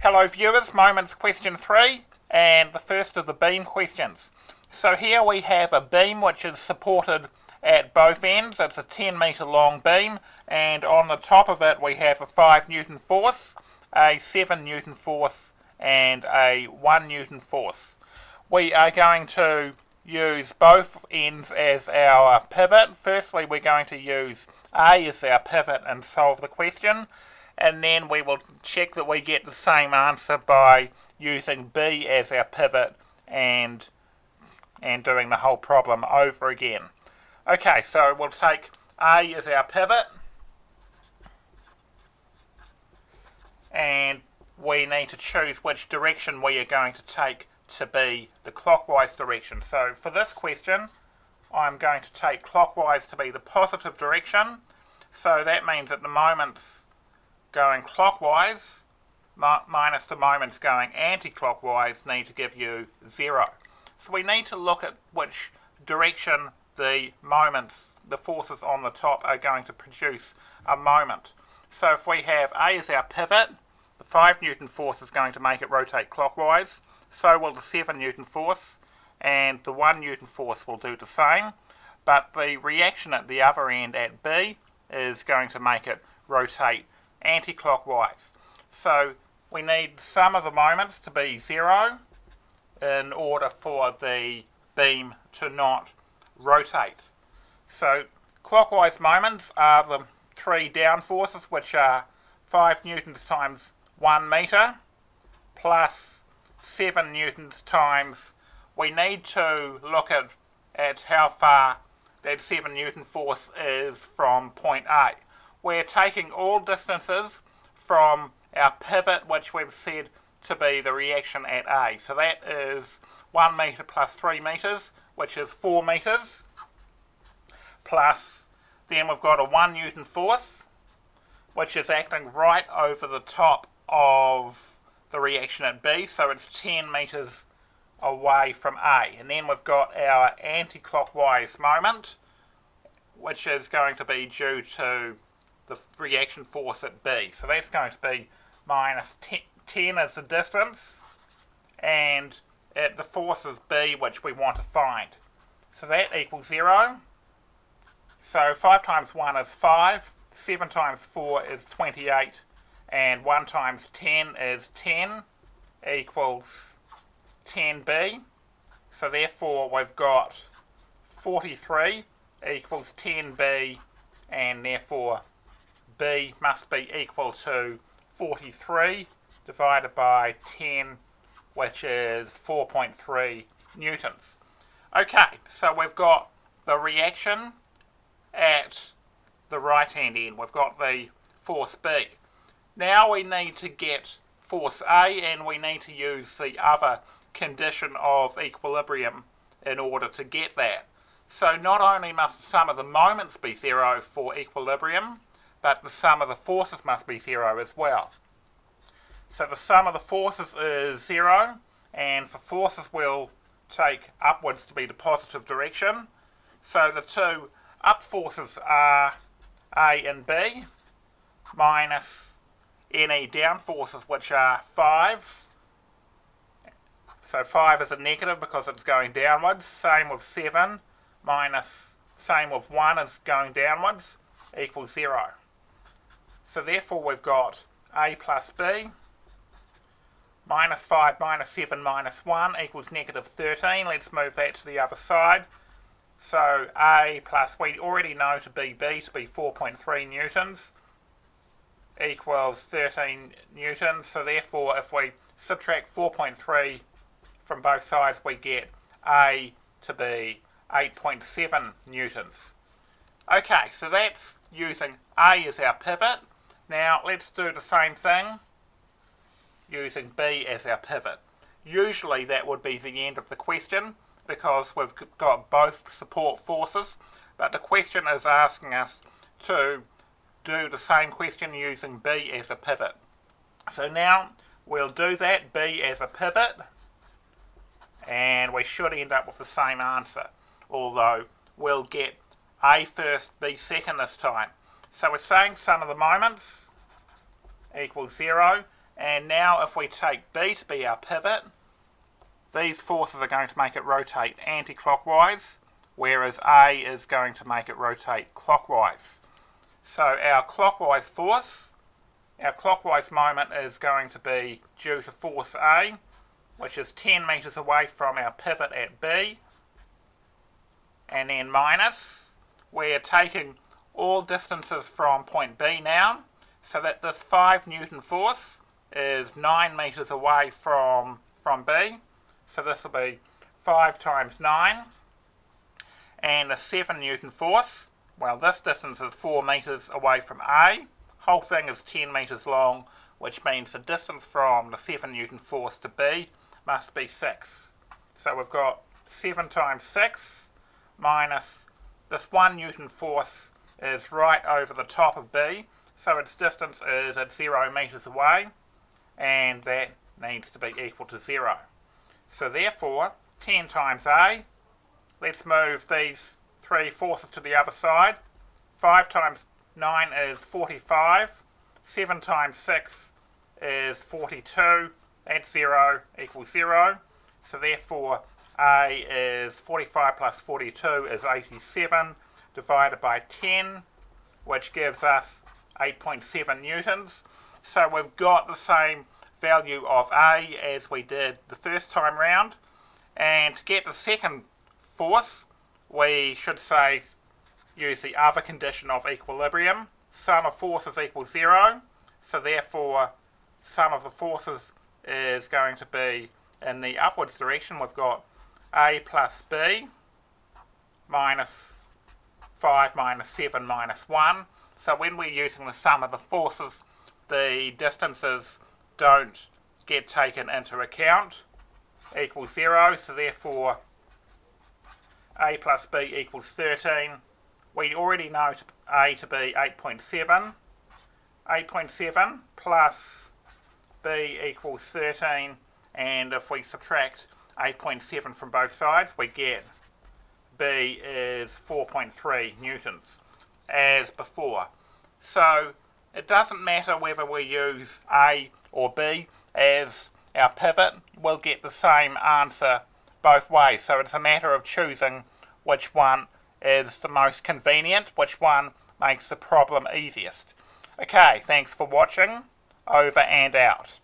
Hello viewers, Moments question 3 and the first of the beam questions. So here we have a beam which is supported at both ends. It's a 10 metre long beam, and on the top of it we have a 5 Newton force, a 7 Newton force and a 1 Newton force. We are going to use both ends as our pivot. Firstly we're going to use A as our pivot and solve the question, and then we will check that we get the same answer by using B as our pivot and doing the whole problem over again. Okay, so we'll take A as our pivot, and we need to choose which direction we are going to take to be the clockwise direction. So for this question I'm going to take clockwise to be the positive direction, so that means that the moments going clockwise minus the moments going anti-clockwise need to give you 0. So we need to look at which direction the moments, the forces on the top, are going to produce a moment. So if we have A as our pivot, the 5 Newton force is going to make it rotate clockwise, so will the 7 Newton force, and the 1 Newton force will do the same, but the reaction at the other end at B is going to make it rotate anti-clockwise. So we need some of the moments to be 0 in order for the beam to not rotate. So clockwise moments are the 3 down forces, which are 5 newtons times 1 metre plus 7 newtons times, we need to look at how far that 7 Newton force is from point A. We're taking all distances from our pivot, which we've said to be the reaction at A. So that is 1 metre plus 3 metres, which is 4 metres, plus then we've got a 1 Newton force, which is acting right over the top of the reaction at B, so it's 10 metres away from A. And then we've got our anti-clockwise moment, which is going to be due to the reaction force at B. So that's going to be minus 10 as the distance, and the force is B, which we want to find. So that equals 0. So 5 times 1 is 5, 7 times 4 is 28, and 1 times 10 is 10, equals 10B. So therefore we've got 43 equals 10B, and therefore B must be equal to 43 divided by 10, which is 4.3 newtons. Okay, so we've got the reaction at the right hand end. We've got the force B. Now we need to get force A, and we need to use the other condition of equilibrium in order to get that. So not only must the sum of the moments be 0 for equilibrium, but the sum of the forces must be 0 as well. So the sum of the forces is 0, and for forces we'll take upwards to be the positive direction. So the two up forces are A and B, minus any down forces, which are 5. So 5 is a negative because it's going downwards. Same with 7, minus, same with 1 is going downwards, equals 0. So therefore we've got A plus B, minus 5 minus 7 minus 1 equals negative 13. Let's move that to the other side. So A plus, we already know to be B to be 4.3 newtons, equals 13 newtons. So therefore if we subtract 4.3 from both sides we get A to be 8.7 newtons. Okay, so that's using A as our pivot. Now let's do the same thing using B as our pivot. Usually that would be the end of the question because we've got both support forces, but the question is asking us to do the same question using B as a pivot. So now we'll do that, B as a pivot, and we should end up with the same answer, although we'll get A first, B second this time. So we're saying sum of the moments equals 0, And now if we take B to be our pivot, these forces are going to make it rotate anti-clockwise, whereas A is going to make it rotate clockwise. So our clockwise force, our clockwise moment is going to be due to force A, which is 10 metres away from our pivot at B, and then minus, we're taking all distances from point B now, so that this 5 Newton force is 9 metres away from B, so this will be 5 times 9, and a 7 Newton force, well this distance is 4 metres away from A, whole thing is 10 metres long, which means the distance from the 7 Newton force to B must be 6. So we've got 7 times 6 minus this 1 Newton force is right over the top of B, so its distance is at 0 metres away, and that needs to be equal to 0. So therefore, 10 times A, let's move these 3 forces to the other side. 5 times 9 is 45, 7 times 6 is 42, that's 0 equals 0. So therefore, A is 45 plus 42 is 87 divided by 10, which gives us 8.7 newtons. So we've got the same value of A as we did the first time round. And to get the second force, we should say use the other condition of equilibrium. Sum of forces equals 0. So therefore, sum of the forces is going to be in the upwards direction. We've got A plus B minus 5 minus 7 minus 1. So when we're using the sum of the forces, the distances don't get taken into account, equals 0. So therefore, A plus B equals 13. We already know A to be 8.7. 8.7 plus B equals 13, and if we subtract 8.7 from both sides, we get B is 4.3 newtons, as before. So it doesn't matter whether we use A or B as our pivot, we'll get the same answer both ways. So it's a matter of choosing which one is the most convenient, which one makes the problem easiest. Okay, thanks for watching. Over and out.